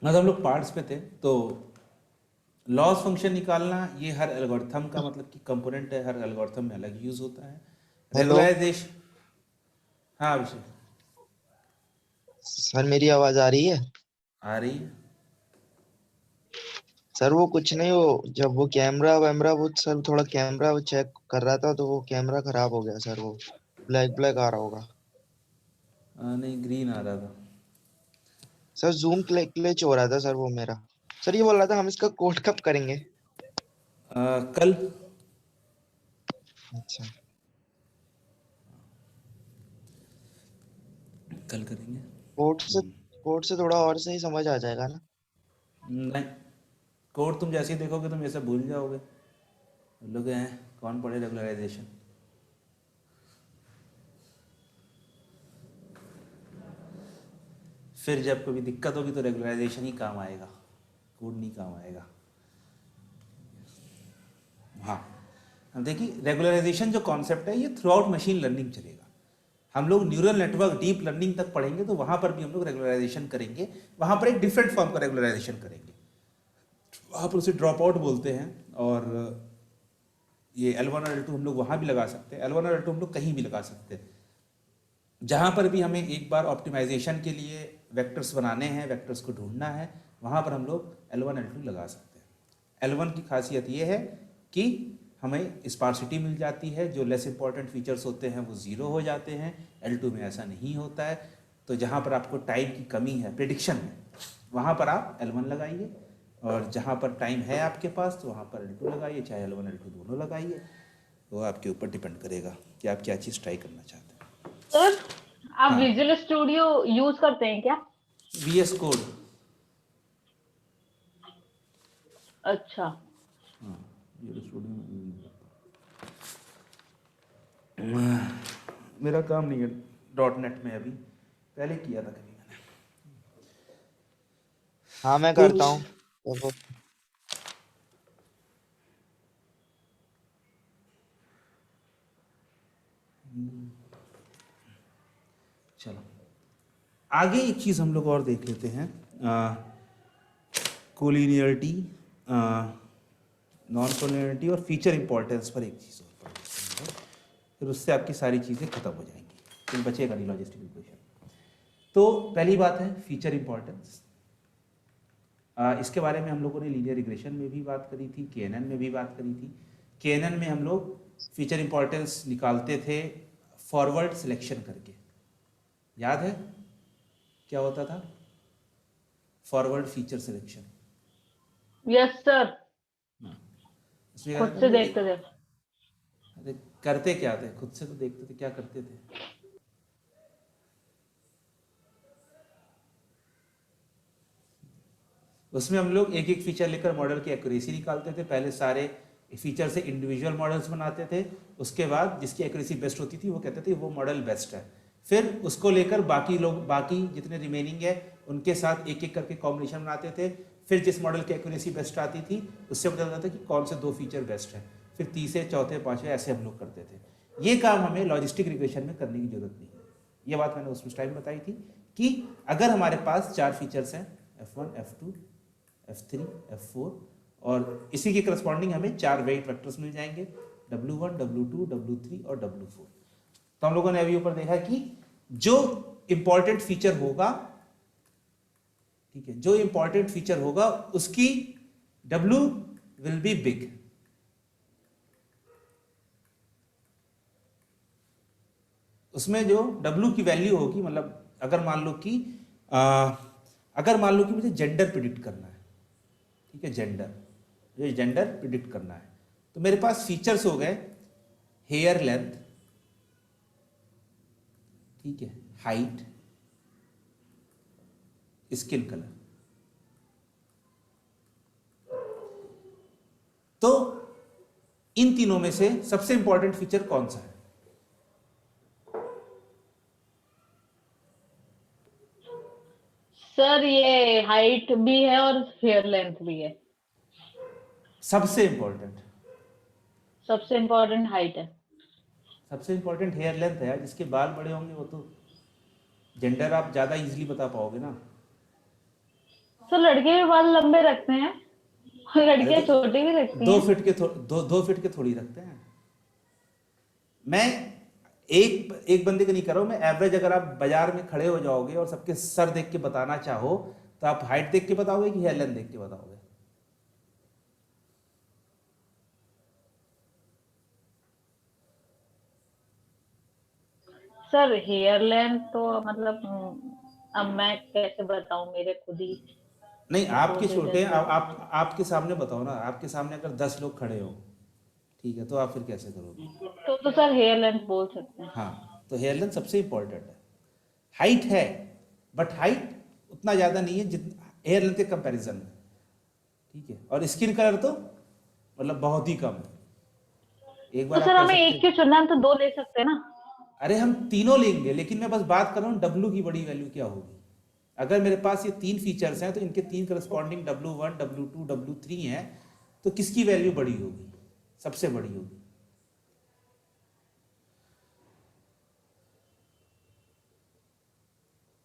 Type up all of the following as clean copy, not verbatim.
मतलब हम लोग पार्ट्स पे थे, तो लॉस फंक्शन निकालना ये हर एल्गोरिथम का मतलब कि कंपोनेंट है, हर एल्गोरिथम में अलग यूज होता है। Hello regularisation. हाँ अभिषेक, सर, मेरी आवाज आ रही है? आ रही है। सर वो कुछ नहीं, वो जब वो कैमरा वैमरा वो सर थोड़ा कैमरा वो चेक कर रहा था तो वो कैमरा खराब हो गया सर। वो ब्लैक ब्लैक आ रहा होगा। नहीं, ग्रीन आ रहा था। सर जूम क्लिच हो रहा था सर वो मेरा। सर ये बोल रहा था हम इसका कोड कब करेंगे? कल। अच्छा। कल करेंगे। कोड से कोड से थोड़ा और सही समझ आ जाएगा ना? नहीं, कोड तुम जैसे ही देखोगे तुम ये सब भूल जाओगे। लोग हैं, कौन पढ़े रेगुलराइजेशन। फिर जब कभी दिक्कत होगी तो रेगुलराइजेशन ही काम आएगा, कोड नहीं काम आएगा। हाँ, अब देखिए रेगुलराइजेशन जो कॉन्सेप्ट है ये थ्रू आउट मशीन लर्निंग चलेगा। हम लोग न्यूरल नेटवर्क डीप लर्निंग तक पढ़ेंगे तो वहाँ पर भी हम लोग रेगुलराइजेशन करेंगे। वहाँ पर एक डिफरेंट फॉर्म का रेगुलराइजेशन करेंगे, वहाँ पर उसे ड्रॉप आउट बोलते हैं। और ये L1 और L2 हम लोग वहाँ भी लगा सकते हैं, L1 और L2 हम लोग कहीं भी लगा सकते हैं। जहाँ पर भी हमें एक बार ऑप्टिमाइजेशन के लिए वेक्टर्स बनाने हैं, वेक्टर्स को ढूंढना है, वहाँ पर हम लोग L1 L2 लगा सकते हैं। L1 की खासियत ये है कि हमें स्पार्सिटी मिल जाती है, जो लेस इंपॉर्टेंट फीचर्स होते हैं वो ज़ीरो हो जाते हैं। L2 में ऐसा नहीं होता है। तो जहाँ पर आपको टाइम की कमी है प्रिडिक्शन में, वहाँ पर आप L1 लगाइए, और जहाँ पर टाइम है आपके पास तो वहाँ पर L2 लगाइए, चाहे L1 L2 दोनों लगाइए। वो आपके ऊपर डिपेंड करेगा कि आप क्या चीज़ ट्राई करना चाहते हैं। सर, आप हाँ, विजुअल स्टूडियो यूज करते हैं क्या? VS code. अच्छा। हाँ, VS स्टूडियो में यूज़ नहीं करता। मेरा काम नहीं है डॉट नेट में अभी, पहले किया था कभी मैंने हाँ मैं करता कुछ। हूँ। तो चलो आगे एक चीज़ हम लोग और देख लेते हैं, कोलिनियरिटी, नॉन कोलिनियरिटी और फीचर इंपॉर्टेंस पर एक चीज़ और पढ़ लेते हैं। फिर उससे आपकी सारी चीज़ें खत्म हो जाएंगी, फिर बचेगा नहीं लॉजिस्टिक इक्वेशन। तो पहली बात है फीचर इंपॉर्टेंस। इसके बारे में हम लोगों ने लीनियर रिग्रेशन में भी बात करी थी, KNN में भी बात करी थी। KNN में हम लोग फीचर इंपॉर्टेंस निकालते थे फॉरवर्ड सिलेक्शन करके, याद है क्या होता था? Forward feature selection. Yes sir, उसमें क्या खुद था हम से लोग देखते थे। अरे करते क्या थे, खुद से तो देखते थे, क्या करते थे? उसमें हम लोग एक एक फीचर लेकर मॉडल की एक्यूरेसी निकालते थे। पहले सारे फीचर से इंडिविजुअल मॉडल्स बनाते थे, उसके बाद जिसकी एक्यूरेसी बेस्ट होती थी वो कहते थे वो मॉडल बेस्ट है। फिर उसको लेकर बाकी लोग, बाकी जितने रिमेनिंग है उनके साथ एक एक करके कॉम्बिनेशन बनाते थे। फिर जिस मॉडल की एक्यूरेसी बेस्ट आती थी उससे पता चलता था कि कौन से दो फीचर बेस्ट है। फिर तीसरे चौथे पाँचवें ऐसे हम लोग करते थे। ये काम हमें लॉजिस्टिक रिग्रेशन में करने की जरूरत नहीं है। ये बात मैंने उस टाइम बताई थी कि अगर हमारे पास चार फीचर्स हैं, F1 F2 F3 F4, और इसी के करस्पॉन्डिंग हमें चार वेट वेक्टर्स मिल जाएंगे, W1 W2 W3 और W4। तो हम लोगों ने अभी ऊपर देखा कि जो इंपॉर्टेंट फीचर होगा, ठीक है, जो इंपॉर्टेंट फीचर होगा उसकी W विल बी बिग। उसमें जो W की वैल्यू होगी, मतलब अगर मान लो कि मुझे जेंडर प्रिडिक्ट करना है, ठीक है, मुझे जेंडर प्रिडिक्ट करना है, तो मेरे पास फीचर्स हो गए हेयर लेंथ, ठीक है, हाइट, स्किन कलर। तो इन तीनों में से सबसे इंपॉर्टेंट फीचर कौन सा है? सर ये हाइट भी है और हेयर लेंथ भी है। सबसे इंपॉर्टेंट? सबसे इम्पोर्टेंट हाइट है। सबसे इंपॉर्टेंट हेयर लेंथ है। जिसके बाल बड़े होंगे वो तो जेंडर आप ज्यादा इजीली बता पाओगे ना। सर लड़के भी बाल लंबे रखते हैं और अरे लड़कियां तो छोटे भी रखती 2 हैं। फीट के 2 फीट के थोड़ी रखते हैं। मैं एक एक बंदे का नहीं कर रहा हूं, मैं एवरेज, अगर आप बाजार में खड़े हो जाओगे और सबके सर देख के बताना चाहो तो आप हाइट देख के बताओगे कि हेयर लेंथ देख के बताओगे? सर हेयर लेंथ तो मतलब अब मैं कैसे बताऊं, मेरे खुद ही नहीं, आपके छोटे छोटे हैं, जैसे। आपके सामने बताओ ना, आपके सामने अगर 10 लोग खड़े हो, ठीक है, तो आप फिर कैसे करोगे? तो सर हेयर लेंथ बोल सकते हैं। हाँ, तो हेयर लेंथ सबसे इंपॉर्टेंट है। हाइट है, बट हाइट उतना ज़्यादा नहीं है जितना हेयर लेंथ के कंपैरिजन में, ठीक है। और स्किन कलर तो मतलब बहुत ही कम है। एक तो बार आप सर कह हमें सकते एक हो, क्यों चुनना, हम तो दो ले सकते हैं ना। अरे हम तीनों लेंगे, लेकिन मैं बस बात कर रहा हूँ डब्लू की बड़ी वैल्यू क्या होगी। अगर मेरे पास ये 3 फीचर्स हैं तो इनके 3 करस्पॉन्डिंग W1, W2, W3 हैं, तो किसकी वैल्यू बड़ी होगी? सबसे बड़ी होगी।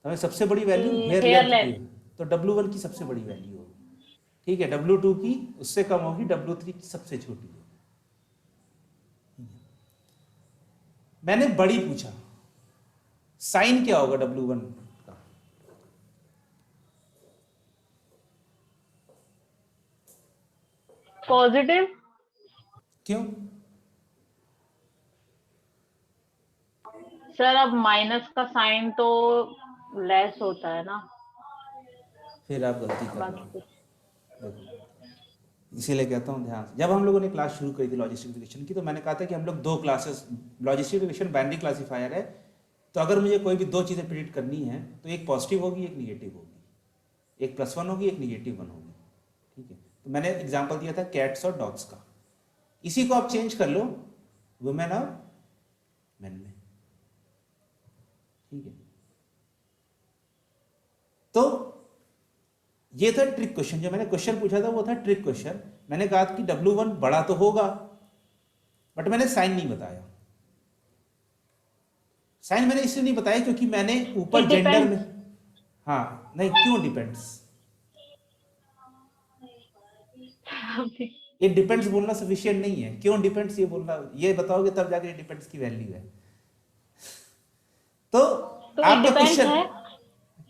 तो हमें सबसे बड़ी वैल्यू हेयर हेयर लेंथ की, लेंथ। तो W1 की सबसे बड़ी वैल्यू होगी, ठीक है। W2 की उससे कम होगी, W3 की सबसे छोटी होगी। मैंने बड़ी पूछा, साइन क्या होगा W1 का? पॉजिटिव। क्यों? सर अब माइनस का साइन तो लेस होता है ना। फिर आप गलती कर रहे बाकी हो। कुछ। देखो, इसीलिए कहता हूँ ध्यान से, जब हम लोगों ने क्लास शुरू करी थी लॉजिस्टिफिकेशन की, तो मैंने कहा था कि हम लोग 2 क्लासेस, लॉजिस्टिफिकेशन बाइनरी क्लासीफायर है, तो अगर मुझे कोई भी 2 चीज़ें प्रिडिक्ट करनी है तो एक पॉजिटिव होगी, एक निगेटिव होगी, एक +1 होगी, एक -1 होगी, ठीक है। तो मैंने एग्जाम्पल दिया था कैट्स और डॉग्स का। इसी को आप चेंज कर लो वुमेन और मैन में, ठीक है। तो ये था ट्रिक क्वेश्चन, जो मैंने क्वेश्चन पूछा था वो था ट्रिक क्वेश्चन। मैंने कहा कि W1 बड़ा तो होगा, बट मैंने साइन नहीं बताया। साइन मैंने इसलिए नहीं बताया क्योंकि मैंने ऊपर इट जेंडर में, डिपेंड्स। हाँ नहीं, क्यों डिपेंड्स? ये डिपेंड्स बोलना सफिशिएंट नहीं है, क्यों डिपेंड्स ये बोलना, ये बताओगे तब जाके डिपेंड्स की वैल्यू है। तो तो इट आपका डिपेंड्स क्वेश्चन है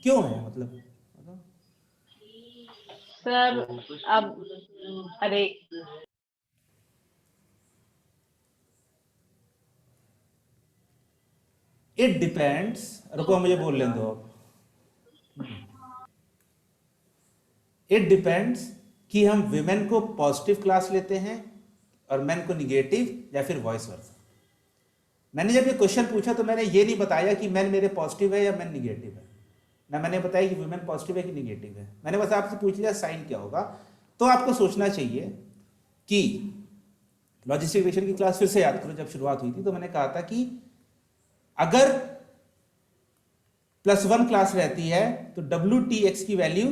क्यों है, मतलब सर। अब अरे इट डिपेंड्स, रुको मुझे बोल लेने दो आप। इट डिपेंड्स कि हम विमेन को पॉजिटिव क्लास लेते हैं और मेन को निगेटिव, या फिर वॉइस वर्सा। मैंने जब ये क्वेश्चन पूछा तो मैंने ये नहीं बताया कि मेन मेरे पॉजिटिव है या मेन निगेटिव है, ना मैंने बताया कि वुमेन पॉजिटिव है कि निगेटिव है। मैंने बस आपसे पूछ लिया साइन क्या होगा। तो आपको सोचना चाहिए कि लॉजिस्टिफिकेशन की क्लास फिर से याद करो, जब शुरुआत हुई थी तो मैंने कहा था कि अगर +1 क्लास रहती है तो WTX की वैल्यू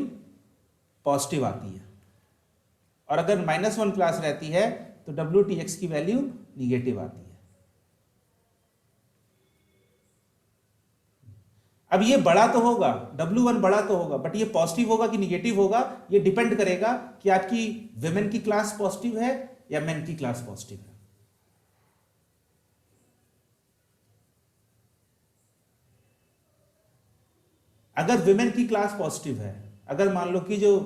पॉजिटिव आती है, और अगर -1 क्लास रहती है तो WTX की वैल्यू निगेटिव आती है। अब ये बड़ा तो होगा, W1 बड़ा तो होगा, बट ये पॉजिटिव होगा कि निगेटिव होगा, ये डिपेंड करेगा कि आपकी विमेन की क्लास पॉजिटिव है या मेन की क्लास पॉजिटिव है। अगर विमेन की क्लास पॉजिटिव है, अगर मान लो कि जो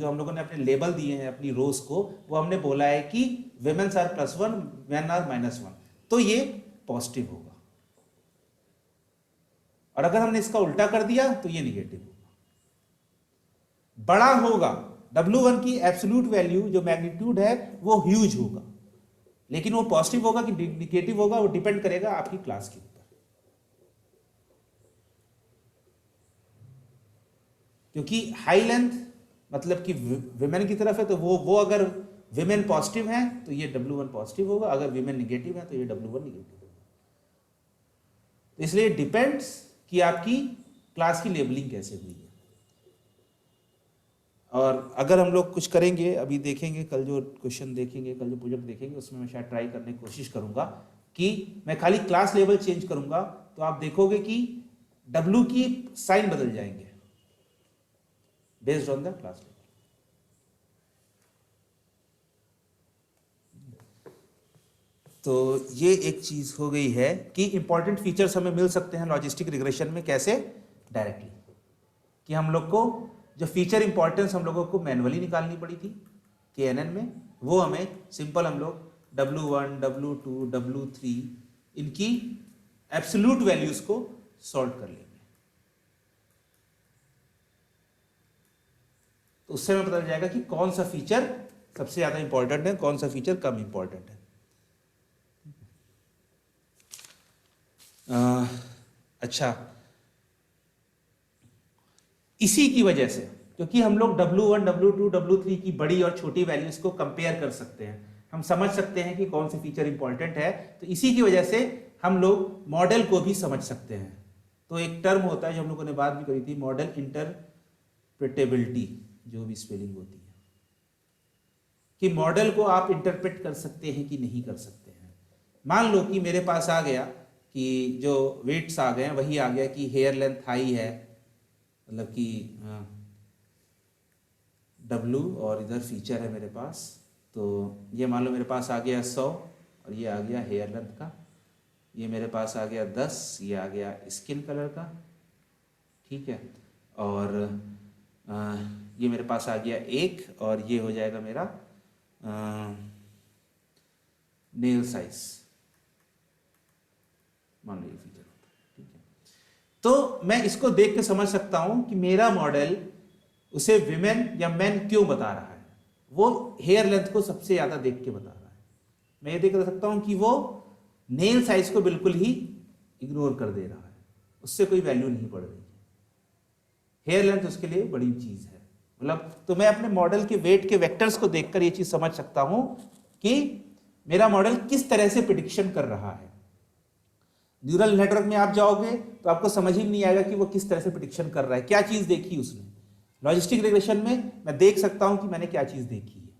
हम लोगों ने अपने लेबल दिए हैं अपनी रोज को, वो हमने बोला है कि विमेन्स आर +1, मेन आर -1, तो ये पॉजिटिव होगा। और अगर हमने इसका उल्टा कर दिया तो ये निगेटिव होगा। बड़ा होगा, W1 की एब्सोल्यूट वैल्यू जो मैग्नीट्यूड है वो ह्यूज होगा, लेकिन वो पॉजिटिव होगा कि निगेटिव होगा वो डिपेंड करेगा आपकी क्लास के ऊपर। क्योंकि हाई लेंथ मतलब कि विमेन की तरफ है, तो वो अगर विमेन पॉजिटिव है तो ये W1 पॉजिटिव होगा, अगर विमेन निगेटिव है तो ये W1 निगेटिव होगा। तो इसलिए डिपेंड्स कि आपकी क्लास की लेबलिंग कैसे हुई है। और अगर हम लोग कुछ करेंगे, अभी देखेंगे, कल जो क्वेश्चन देखेंगे, कल जो प्रोजेक्ट देखेंगे, उसमें मैं शायद ट्राई करने की कोशिश करूंगा कि मैं खाली क्लास लेवल चेंज करूंगा, तो आप देखोगे कि W की साइन बदल जाएंगे। Based on the class level. तो ये एक चीज हो गई है कि इंपॉर्टेंट फीचर्स हमें मिल सकते हैं लॉजिस्टिक रिग्रेशन में कैसे, डायरेक्टली, कि हम लोग को जो फीचर इंपॉर्टेंस हम लोगों को मैनुअली निकालनी पड़ी थी KNN में, वो हमें सिंपल हम लोग W1 W2 W3 इनकी एब्सोल्यूट वैल्यूज को सॉल्व कर लेंगे। तो उससे हमें पता चल जाएगा कि कौन सा फीचर सबसे ज्यादा इंपॉर्टेंट है, कौन सा फीचर कम इंपॉर्टेंट है। अच्छा, इसी की वजह से, क्योंकि हम लोग W1 W2 W3 की बड़ी और छोटी वैल्यूज को कंपेयर कर सकते हैं, हम समझ सकते हैं कि कौन से फीचर इंपॉर्टेंट है, तो इसी की वजह से हम लोग मॉडल को भी समझ सकते हैं। तो एक टर्म होता है जो हम लोगों ने बात भी करी थी, मॉडल इंटरप्रिटेबिलिटी, जो भी स्पेलिंग होती है, कि मॉडल को आप इंटरप्रेट कर सकते हैं कि नहीं कर सकते हैं। मान लो कि मेरे पास आ गया कि जो वेट्स आ गए हैं वही आ गया कि हेयर लेंथ हाई है, मतलब कि W और इधर फीचर है मेरे पास, तो ये मान लो मेरे पास आ गया 100 और ये आ गया हेयर लेंथ का, ये मेरे पास आ गया 10, ये आ गया स्किन कलर का, ठीक है, और ये मेरे पास आ गया 1 और ये हो जाएगा मेरा नेल साइज, मान लो ये फीचर होता है, ठीक है। तो मैं इसको देख के समझ सकता हूं कि मेरा मॉडल उसे विमेन या मेन क्यों बता रहा है, वो हेयर लेंथ को सबसे ज्यादा देख के बता रहा है। मैं ये देख सकता हूं कि वो नेल साइज को बिल्कुल ही इग्नोर कर दे रहा है, उससे कोई वैल्यू नहीं पड़ रही है, हेयर लेंथ उसके लिए बड़ी चीज है। मतलब तो मैं अपने मॉडल के वेट के वेक्टर्स को देखकर ये चीज समझ सकता हूं कि मेरा मॉडल किस तरह से प्रिडिक्शन कर रहा है। न्यूरल नेटवर्क में आप जाओगे तो आपको समझ ही नहीं आएगा कि वो किस तरह से प्रिडिक्शन कर रहा है, क्या चीज देखी उसने। लॉजिस्टिक रिग्रेशन में मैं देख सकता हूं कि मैंने क्या चीज देखी है।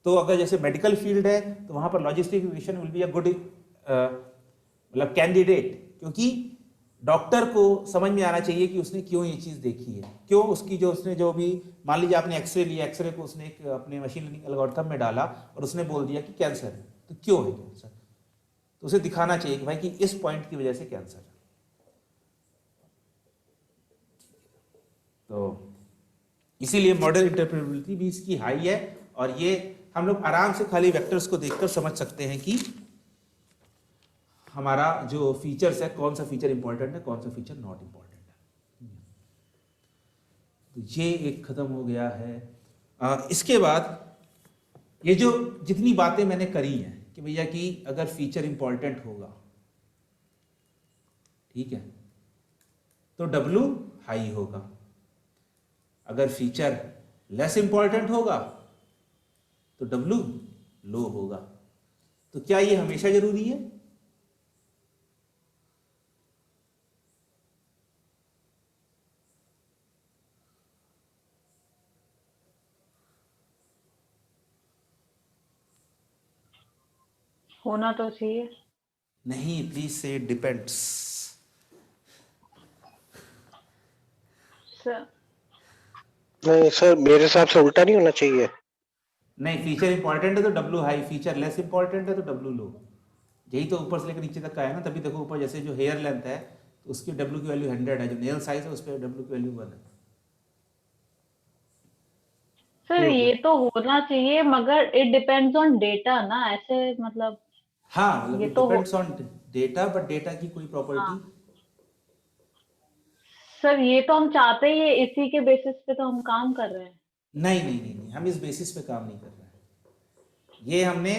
तो अगर जैसे मेडिकल फील्ड है तो वहां पर logistic regression will be a good मतलब कैंडिडेट, क्योंकि डॉक्टर को समझ में आना चाहिए कि उसने क्यों ये चीज देखी है, क्यों उसकी जो उसने जो भी, मान लीजिए आपने एक्सरे लिया, एक्सरे को उसने एक अपने मशीन लर्निंग एल्गोरिथम में डाला और उसने बोल दिया कि कैंसर है, तो क्यों है कैंसर, तो उसे दिखाना चाहिए कि भाई कि इस पॉइंट की वजह से कैंसर है। तो इसीलिए मॉडल इंटरप्रेटेबिलिटी भी इसकी हाई है, और ये हम लोग आराम से खाली वेक्टर्स को देखकर समझ सकते हैं कि हमारा जो फीचर्स है कौन सा फीचर इंपॉर्टेंट है, कौन सा फीचर नॉट इंपॉर्टेंट है। तो ये एक खत्म हो गया है। इसके बाद ये जो जितनी बातें मैंने करी हैं कि भैया कि अगर फीचर इंपॉर्टेंट होगा, ठीक है, तो W हाई होगा, अगर फीचर लेस इंपॉर्टेंट होगा तो W लो होगा। तो क्या ये हमेशा जरूरी है? होना तो चाहिए। नहीं, प्लीज से डिपेंड्स। सर नहीं सर, मेरे हिसाब से उल्टा नहीं होना चाहिए। नहीं, फीचर इंपॉर्टेंट है तो W high, feature less important है तो W लो। यही तो ऊपर से लेकर नीचे तक का है ना। तभी देखो ऊपर जैसे जो हेयर लेंथ है तो उसकी W की वैल्यू 100 है, जो नेल साइज है उस पर W की वैल्यू 1 है। सर ये तो होना चाहिए, मगर इट डिपेंड्स ऑन डेटा ना, ऐसे मतलब हाँ, मतलब ये इट तो depends on data, but data की कोई प्रॉपर्टी। हाँ सर, ये तो हम चाहते ही है, इसी के बेसिस पे तो हम काम कर रहे हैं। नहीं नहीं नहीं नहीं, हम इस बेसिस पे काम नहीं कर रहे हैं। ये हमने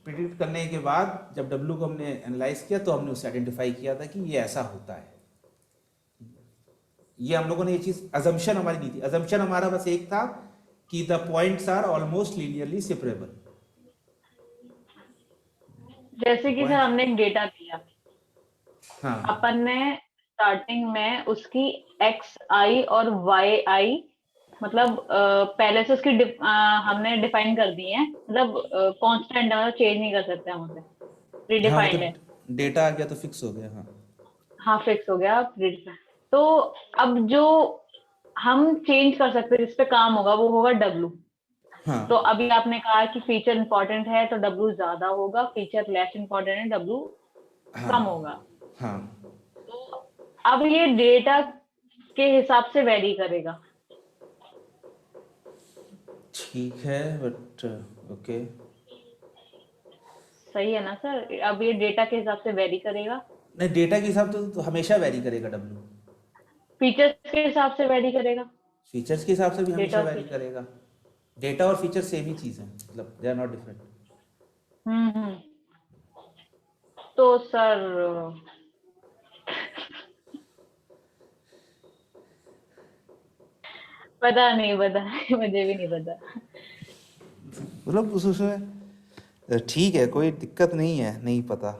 प्रिडिक्ट करने के बाद जब W को हमने एनालाइज किया तो हमने उसे आइडेंटिफाई किया था कि ये ऐसा होता है। ये हम लोगों ने ये चीज, अजम्पशन हमारी नहीं थी, अजम्पशन हमारा बस एक था कि the points are almost linearly separable. जैसे कि सर हमने एक डेटा दिया, हाँ अपन ने स्टार्टिंग में उसकी XI और YI मतलब पहले से उसकी हमने डिफाइन कर दी है, मतलब कांस्टेंट है, मतलब चेंज नहीं कर सकते हम उसे, हाँ, वो प्रीडिफाइंड है। तो डेटा आ गया तो फिक्स हो गया। हाँ हाँ फिक्स हो गया प्रीडिफाइंड। तो अब जो हम चेंज कर सकते हैं, जिस पे काम होगा वो होगा W। हाँ तो अभी आपने कहा कि फीचर इंपॉर्टेंट है तो W ज्यादा होगा, फीचर लेस इंपॉर्टेंट है W हाँ कम होगा। हाँ तो अब ये डेटा के हिसाब से वेरी करेगा। ठीक है, बट ओके। सही है ना सर? अब ये डेटा के हिसाब से वेरी करेगा, नहीं, डेटा के हिसाब से तो हमेशा वेरी करेगा डब्लू। फीचर्स के हिसाब से वेरी करेगा, फीचर्स के हिसाब से भी डेटा हमेशा और वेरी फीचर। करेगा। डेटा और फीचर सेम ही चीज़ है, मतलब दे आर नॉट डिफरेंट। हम्म। तो सर पता नहीं मुझे भी नहीं पता। मतलब उसमें ठीक है, कोई दिक्कत नहीं है, नहीं पता।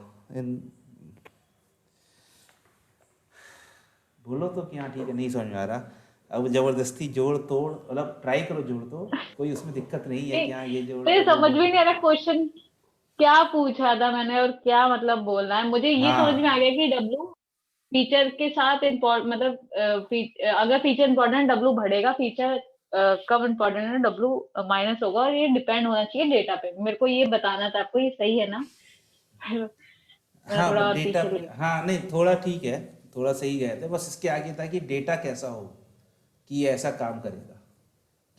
बोलो तो कि हाँ ठीक है, नहीं समझ में आ रहा। अब जबरदस्ती जोड़ तोड़, मतलब ट्राई करो जोड़ तोड़, कोई उसमें दिक्कत नहीं है नहीं, कि हाँ ये जोड़ मुझे दो वो समझ में जोड़ नहीं आ दो। रहा क्वेश्चन क्या पूछा था मैंने और क्या मतलब बोलना है। मुझे ये समझ में आ हाँ गया कि W फीचर के साथ मतलब अगर फीचर इंपॉर्टेंट W बढ़ेगा, फीचर कम इम्पोर्टेंट है W माइनस होगा, और ये डिपेंड होना चाहिए डेटा पे। मेरे को ये बताना था आपको, ये सही है ना? मैं हाँ, थोड़ा बट और डेटा, पीछे ले। हाँ नहीं थोड़ा ठीक है, थोड़ा सही गए थे। बस इसके आगे था कि डेटा कैसा हो कि ये ऐसा काम करेगा,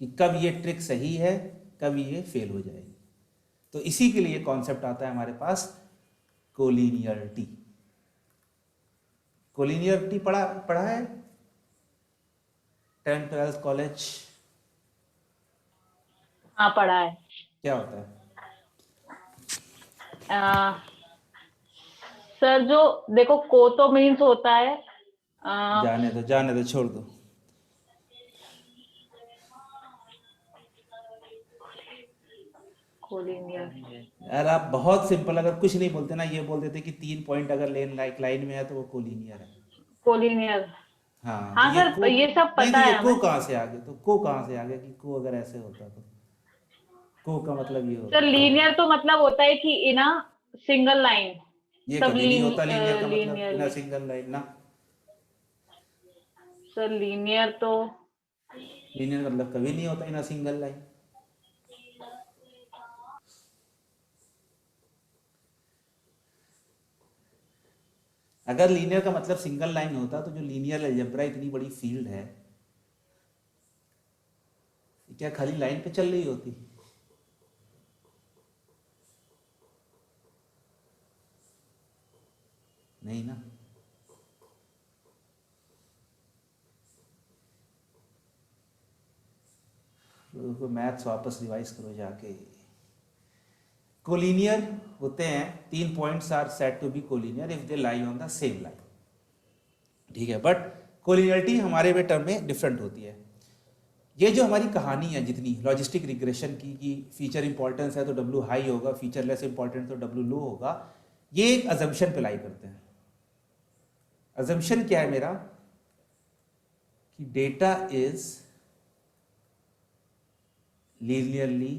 कि कब ये ट्रिक सही है, कब ये फेल हो जाएगी। तो इसी के लिए कॉन्सेप्ट आता है हमारे पास, कोलिनियरिटी। कोलिनियरिटी पढ़ा पढ़ा है 10th 12th कॉलेज? हाँ पढ़ा है। क्या होता है? अ, सर जो देखो, को तो मीन्स होता है जाने दो, छोड़ दो। कोलिनियर। यार आप बहुत सिंपल, अगर कुछ नहीं बोलते ना, ये बोल देते कि 3 पॉइंट अगर लेन लाइन में है तो वो कोलिनियर है। कोलिनियर। हाँ तो हाँ ये सर, को, ये सब नहीं पता तो ये है को हमें। कहाँ से आ गया? तो को कहाँ से आ गया कि को अगर ऐसे होता तो को का मतलब ये सर होता है। लीनियर तो मतलब होता है कि इन अ सिंगल लाइन, ये सब कभी नहीं होता लीनियर का मतलब, इन लीनियरली। सिंगल लाइन ना। सर लीनियर तो लीनियर मतलब कभी नहीं होता इन सिंगल लाइन। अगर लीनियर का मतलब सिंगल लाइन होता तो जो लीनियर अलजेब्रा इतनी बड़ी फील्ड है, ये क्या खाली लाइन पे चल रही होती? नहीं ना। तो मैथ्स वापस रिवाइज करो जाके। कोलिनियर होते हैं, 3 points are said to be collinear if they lie on the same line. ठीक है, बट कोलिनियरिटी हमारे में टर्म में डिफरेंट होती है। ये जो हमारी कहानी है जितनी लॉजिस्टिक रिग्रेशन की, कि फीचर इंपॉर्टेंस है तो W हाई होगा, फीचर लेस इंपॉर्टेंट तो W लो होगा, ये एक अजम्पशन पे लाई करते हैं। अजम्पशन क्या है मेरा? कि डेटा इज लीनियरली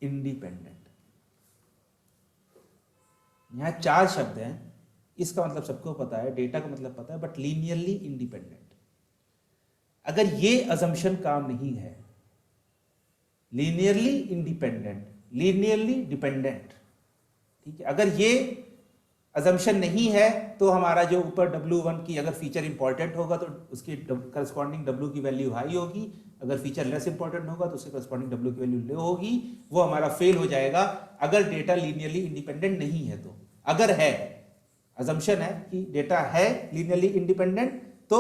इंडिपेंडेंट। यहां 4 शब्द हैं, इसका मतलब सबको पता है, डेटा का मतलब पता है, बट लीनियरली इंडिपेंडेंट। अगर ये अजम्पशन काम नहीं है, लीनियरली इंडिपेंडेंट, लीनियरली डिपेंडेंट, ठीक है, अगर ये अजम्पशन नहीं है तो हमारा जो ऊपर W1 की अगर फीचर इंपॉर्टेंट होगा तो उसकी करस्पॉन्डिंग W की वैल्यू हाई होगी, अगर फीचर लेस इंपॉर्टेंट होगा तो उसके करस्पॉन्डिंग W की वैल्यू लो होगी, वो हमारा फेल हो जाएगा अगर डेटा लीनियरली इंडिपेंडेंट नहीं है। तो अगर है, अजम्पशन है कि डेटा है लीनियरली इंडिपेंडेंट, तो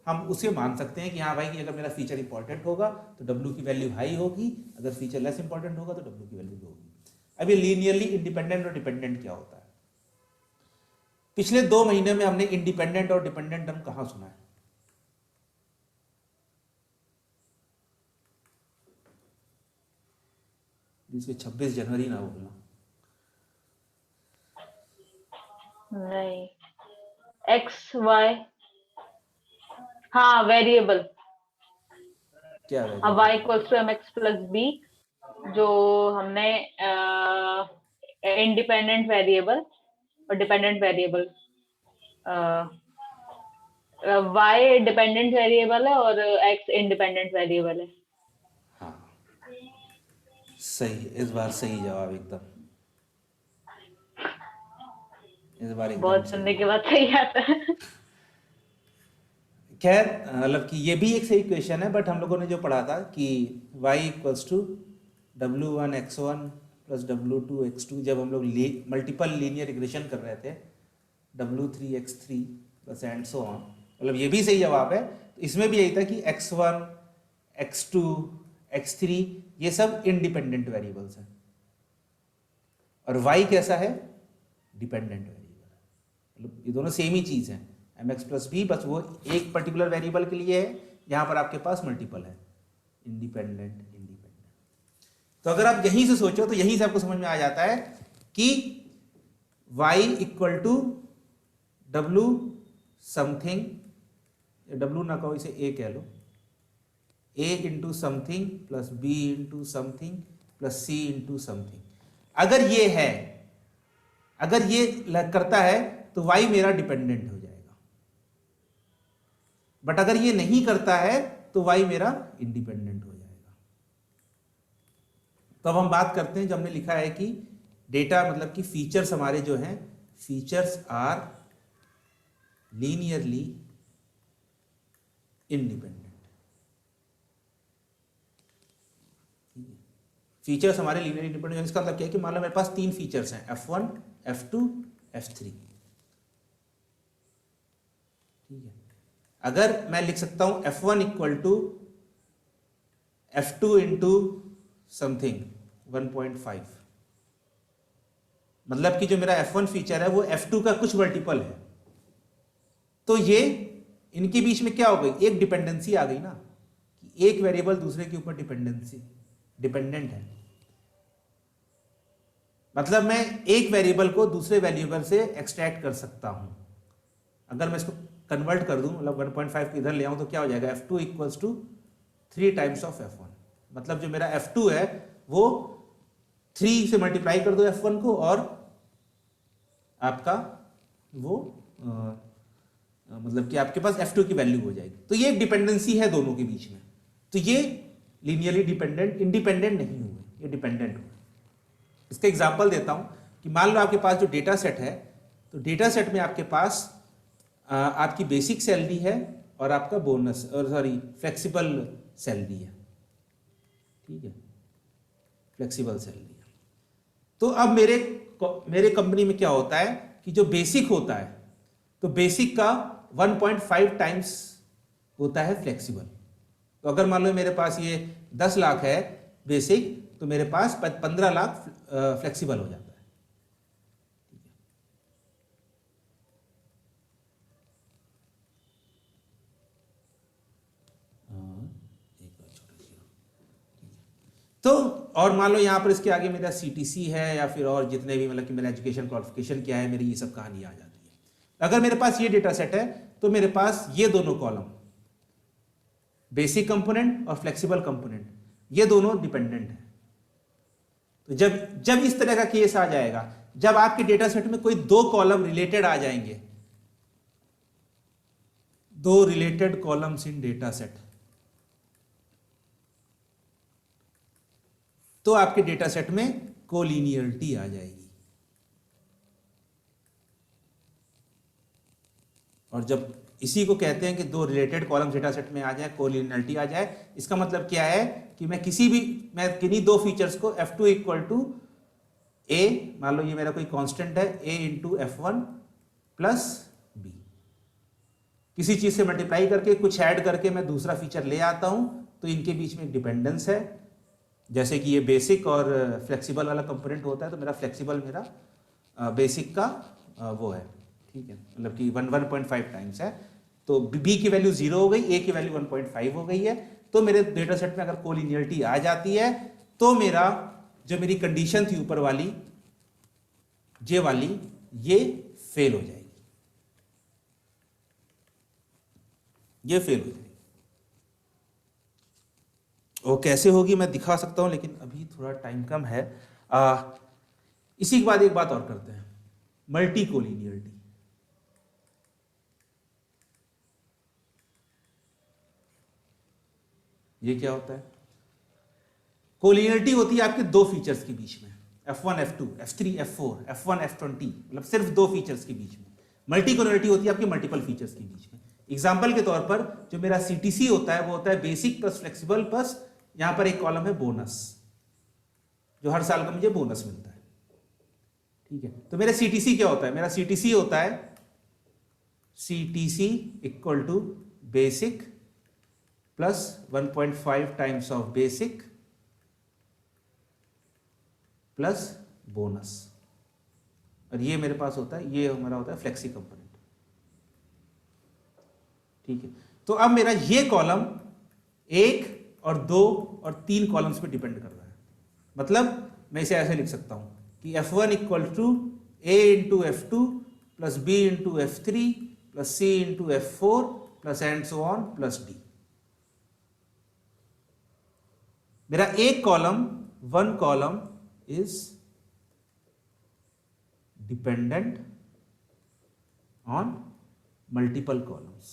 हम उसे मान सकते हैं कि हाँ भाई, कि अगर मेरा फीचर इंपॉर्टेंट होगा तो W की वैल्यू हाई होगी, अगर फीचर लेस इंपॉर्टेंट होगा तो W की वैल्यू लो होगी। अब ये लीनियरली इंडिपेंडेंट और डिपेंडेंट क्या होता है? पिछले 2 महीने में हमने इंडिपेंडेंट और डिपेंडेंट टर्म कहां सुना है? जिसके 26 जनवरी ना बोलना। नहीं, एक्स वाई, हाँ वेरिएबल, क्या अब variable? Y equals to m x plus b, जो हमने इंडिपेंडेंट वेरिएबल और dependent variable y dependent variable है और x इंडिपेंडेंट वेरिएबल है। हाँ सही, इस बार सही जवाब एकदम, इस बार एकदम बहुत सही सुनने के जवाब। बाद सही आता है। खैर मतलब कि ये भी एक सही क्वेश्चन है, बट हम लोगों ने जो पढ़ा था कि y equals to W1 x1 plus W2 x2, जब हम लोग मल्टीपल लीनियर रिग्रेशन कर रहे थे, W3 x3 plus and so on, मतलब ये भी सही जवाब है। तो इसमें भी यही था कि x1 x2 x3 ये सब इंडिपेंडेंट वेरिएबल्स हैं, और y कैसा है, डिपेंडेंट वेरिएबल, मतलब ये दोनों सेम ही चीज़ है, mx प्लस b, बस वो एक पर्टिकुलर वेरिएबल के लिए है, यहाँ पर आपके पास मल्टीपल है, इंडिपेंडेंट। तो अगर आप यहीं से सोचो तो यहीं से आपको समझ में आ जाता है कि y इक्वल टू डब्लू समथिंग, डब्लू ना कहो, इसे a कह लो, a into something plus b into something plus c into something. अगर ये है, अगर ये करता है तो y मेरा डिपेंडेंट हो जाएगा, बट अगर ये नहीं करता है तो y मेरा इंडिपेंडेंट हो जाएगा। तो अब हम बात करते हैं, जो हमने लिखा है कि डेटा मतलब कि फीचर्स हमारे जो हैं, features are linearly independent. Features हमारे लीनियरली इंडिपेंडेंट, इसका मतलब क्या है कि मान लो मेरे पास 3 फीचर्स हैं, f1 f2 f3, ठीक है। अगर मैं लिख सकता हूं f1 equal to f2 into something 1.5, मतलब कि जो मेरा f1 फीचर है वो f2 का कुछ मल्टीपल है, तो ये इनके बीच में क्या हो गई, एक डिपेंडेंसी आ गई ना, कि एक वेरिएबल दूसरे के ऊपर डिपेंडेंट है। मतलब मैं एक वेरिएबल को दूसरे वेरिएबल से एक्सट्रैक्ट कर सकता हूं। अगर मैं इसको कन्वर्ट कर दूं, मतलब 1.5 को इधर ले आऊं, तो क्या हो जाएगा, f2 equals to 3 times of f1, मतलब जो मेरा f2 है वो 3 से मल्टीप्लाई कर दो f1 को, और आपका वो मतलब कि आपके पास f2 की वैल्यू हो जाएगी। तो ये एक डिपेंडेंसी है दोनों के बीच में, तो ये लीनियरली डिपेंडेंट, इंडिपेंडेंट नहीं हुए, ये डिपेंडेंट हुए। इसका एग्जांपल देता हूं कि मान लो आपके पास जो डेटा सेट है, तो डेटा सेट में आपके पास आपकी बेसिक सैलरी है और आपका बोनस, और सॉरी फ्लेक्सिबल सैलरी है, ठीक है, फ्लेक्सिबल सैलरी है। तो अब मेरे कंपनी में क्या होता है कि जो बेसिक होता है, तो बेसिक का 1.5 टाइम्स होता है फ्लेक्सिबल। तो अगर मान लो मेरे पास ये 10 लाख है बेसिक, तो मेरे पास 15 लाख फ्लेक्सिबल हो जाता है। तो और मान लो यहाँ पर इसके आगे मेरा CTC है, या फिर और जितने भी मतलब कि मेरा एजुकेशन क्वालिफिकेशन क्या है, मेरी ये सब कहानी आ जाती है। अगर मेरे पास ये डेटा सेट है, तो मेरे पास ये दोनों कॉलम, बेसिक कंपोनेंट और फ्लेक्सिबल कंपोनेंट, ये दोनों डिपेंडेंट है। तो जब इस तरह का केस आ जाएगा, जब आपके डेटा सेट में कोई 2 कॉलम रिलेटेड आ जाएंगे, 2 related columns in data set, तो आपके डेटा सेट में कोलिनियरिटी आ जाएगी। और जब इसी को कहते हैं कि 2 रिलेटेड कॉलम डेटा सेट में आ जाए, कोलिनियरिटी आ जाए, इसका मतलब क्या है कि मैं किन्हीं 2 फीचर्स को f2 इक्वल टू a, मान लो ये मेरा कोई कांस्टेंट है, a into f1 plus b, किसी चीज से मल्टीप्लाई करके कुछ ऐड करके मैं दूसरा फीचर ले आता हूं, तो इनके बीच में डिपेंडेंस है। जैसे कि ये बेसिक और फ्लेक्सिबल वाला कंपोनेंट होता है, तो मेरा फ्लेक्सिबल मेरा बेसिक का वो है, ठीक है, मतलब कि 1.5 टाइम्स है। तो b की वैल्यू 0 हो गई, a की वैल्यू 1.5 हो गई है। तो मेरे डेटा सेट में अगर कोलिनियरिटी आ जाती है, तो मेरा जो मेरी कंडीशन थी ऊपर वाली, जे वाली, ये फेल हो जाएगी, ये फेल हो जाएगी। वो कैसे होगी मैं दिखा सकता हूं, लेकिन अभी थोड़ा टाइम कम है। इसी के बाद एक बात और करते हैं, मल्टी कोलिनियरिटी। ये क्या होता है? कोलिनियरिटी होती है आपके दो फीचर्स के बीच में, F1 F2 F3 F4 F1 F20, मतलब सिर्फ दो फीचर्स के बीच में। मल्टी कोलिनियरिटी होती है आपके मल्टीपल फीचर्स के बीच में। एग्जाम्पल के तौर पर जो मेरा CTC होता है वो होता है बेसिक प्लस फ्लेक्सिबल प्लस यहां पर एक कॉलम है बोनस, जो हर साल का मुझे बोनस मिलता है। ठीक है, तो मेरा CTC क्या होता है? मेरा CTC होता है CTC equal to basic plus 1.5 times of basic plus bonus, और ये मेरे पास होता है, ये हमारा होता है फ्लेक्सी कंपोनेंट। ठीक है, तो अब मेरा ये कॉलम 1 और 2 और 3 कॉलम्स पे डिपेंड कर रहा है। मतलब मैं इसे ऐसे लिख सकता हूं कि F1 equal to A into F2 plus B into F3 plus C into F4 plus and so on plus D। मेरा एक column, one column is dependent on multiple columns,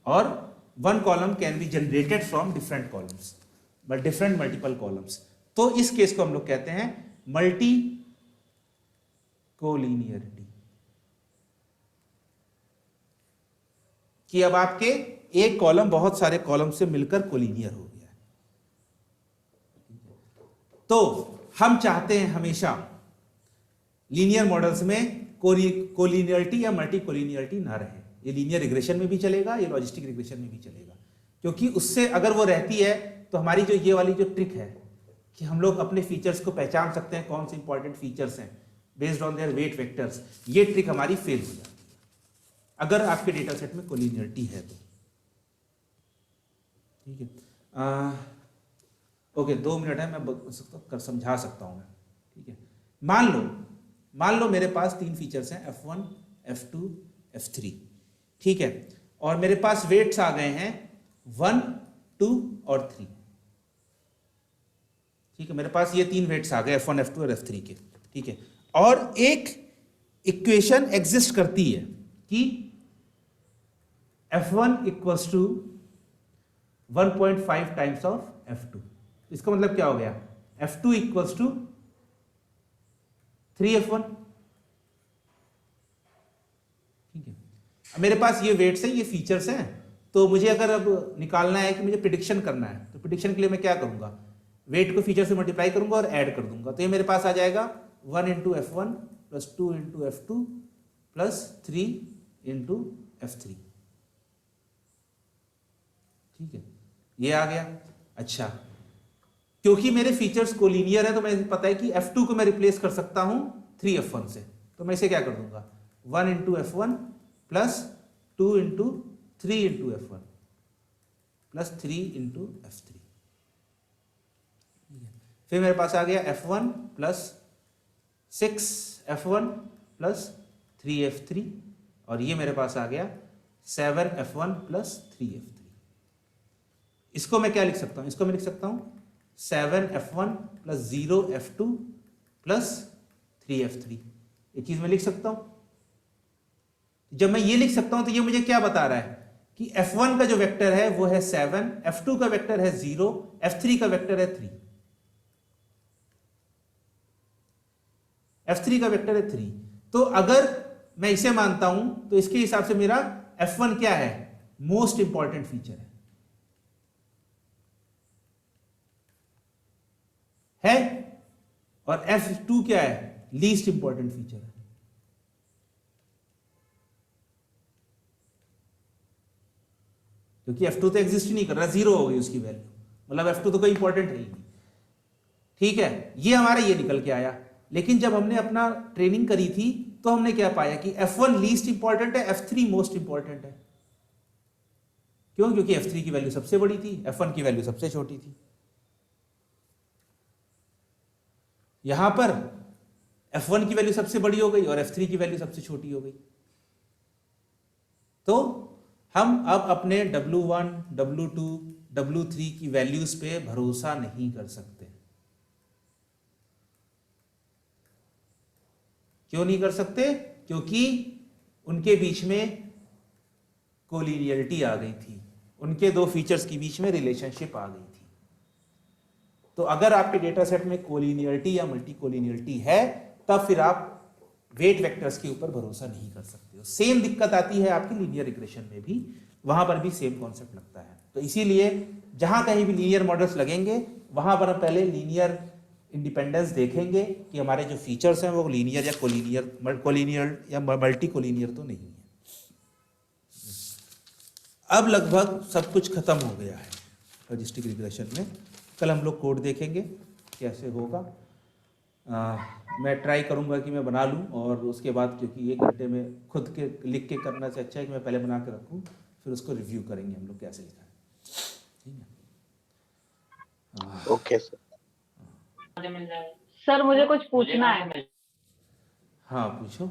or one column can be generated from different columns but different multiple columns। तो इस case को हम लोग कहते हैं multi collinearity, कि अब आपके एक कॉलम बहुत सारे कॉलम से मिलकर कोलिनियर हो गया। तो हम चाहते हैं हमेशा लीनियर मॉडल्स में कोलिनियरिटी या मल्टी कोलिनियरिटी ना रहे। ये लीनियर रिग्रेशन में भी चलेगा, ये लॉजिस्टिक रिग्रेशन में भी चलेगा, क्योंकि उससे अगर वो रहती है तो हमारी जो ये वाली जो ट्रिक है कि हम लोग अपने फीचर्स को पहचान सकते हैं कौन से इंपॉर्टेंट फीचर्स हैं based on their weight vectors, ये ट्रिक हमारी फेल हो जाती है अगर आपके डेटा सेट में कोलिनियरिटी है तो। ठीक है, ओके 2 मिनट है, मैं समझा सकता हूं मैं। ठीक है, मान लो मेरे पास 3 फीचर्स हैं F1 F2 F3। ठीक है, और मेरे पास वेट्स आ गए हैं 1 2 और 3। ठीक है, मेरे पास ये 3 वेट्स आ गए F1 F2 और F3 के। ठीक है, और एक इक्वेशन एग्जिस्ट करती है कि F1 equals to 1.5 times of F2। इसका मतलब क्या हो गया? F2 equals to 3F1। ठीक है, अब मेरे पास ये वेट्स हैं, ये फीचर्स हैं, तो मुझे अगर अब निकालना है कि मुझे प्रिडिक्शन करना है, तो प्रिडिक्शन के लिए मैं क्या करूंगा? वेट को फीचर से मल्टीप्लाई करूंगा और ऐड कर दूंगा, तो ये मेरे पास आ जाएगा 1 into F1 plus 2 into F2 plus 3 into F3। ठीक है, ये आ गया। अच्छा, क्योंकि मेरे फीचर्स कोलिनियर है तो मैं पता है कि F2 को मैं रिप्लेस कर सकता हूं 3F1 से, तो मैं इसे क्या कर दूंगा? 1 into F1 plus 2 into 3 into F1 plus 3 into F3। फिर मेरे पास आ गया F1 plus 6F1 plus 3F3, और ये मेरे पास आ गया 7F1 प्लस 3F3। इसको मैं क्या लिख सकता हूं? इसको मैं लिख सकता हूं 7F1 plus 0F2 plus 3F3। ये चीज मैं लिख सकता हूं। जब मैं ये लिख सकता हूं तो ये मुझे क्या बता रहा है कि F1 का जो वेक्टर है वो है 7, F2 का वेक्टर है 0, F3 का वेक्टर है 3। F3 का वेक्टर है 3। तो अगर मैं इसे मानता हूं तो इसके हिसाब से मेरा F1 क्या है? मोस्ट इंपॉर्टेंट फीचर है, और F2 क्या है? लीस्ट इंपॉर्टेंट फीचर है। क्योंकि F2 तो एग्जिस्ट ही नहीं कर रहा, 0 हो गई उसकी वैल्यू, मतलब F2 तो कोई इंपॉर्टेंट है ही नहीं। ठीक है, ये हमारा ये निकल के आया। लेकिन जब हमने अपना ट्रेनिंग करी थी तो हमने क्या पाया कि F1 लीस्ट इंपॉर्टेंट है, F3 मोस्ट इंपॉर्टेंट है। क्यों? क्योंकि F3 की वैल्यू सबसे बड़ी थी, F1 की वैल्यू सबसे छोटी थी। यहां पर F1 की वैल्यू सबसे बड़ी हो गई और F3 की वैल्यू सबसे छोटी हो गई। तो हम अब अपने W1, W2, W3 की वैल्यूज पे भरोसा नहीं कर सकते। क्यों नहीं कर सकते? क्योंकि उनके बीच में कोलिनियरिटी आ गई थी, उनके दो फीचर्स के बीच में रिलेशनशिप आ गई थी। तो अगर आपके डेटा सेट में कोलिनियरिटी या मल्टी कोलिनियरिटी है, तब फिर आप वेट वेक्टर्स के ऊपर भरोसा नहीं कर सकते हो। सेम दिक्कत आती है आपकी लीनियर रिग्रेशन में भी, वहां पर भी सेम कॉन्सेप्ट लगता है। तो इसीलिए जहां कहीं भी लीनियर मॉडल्स लगेंगे, वहां पर हम पहले लीनियर इंडिपेंडेंस देखेंगे कि हमारे जो फीचर्स हैं वो लीनियर या कोलिनियर या मल्टी कोलिनियर तो नहीं है। अब लगभग सब कुछ खत्म हो गया है लॉजिस्टिक रिग्रेशन में। कल हम लोग कोड देखेंगे कैसे होगा। मैं ट्राई करूंगा कि मैं बना लूं, और उसके बाद, क्योंकि 1 घंटे में खुद के लिख के करने से अच्छा है कि मैं पहले बना के रखूं, फिर उसको रिव्यू करेंगे हम लोग कैसे लिखा है। ठीक है। Okay sir. सर मुझे कुछ पूछना है। हाँ पूछो।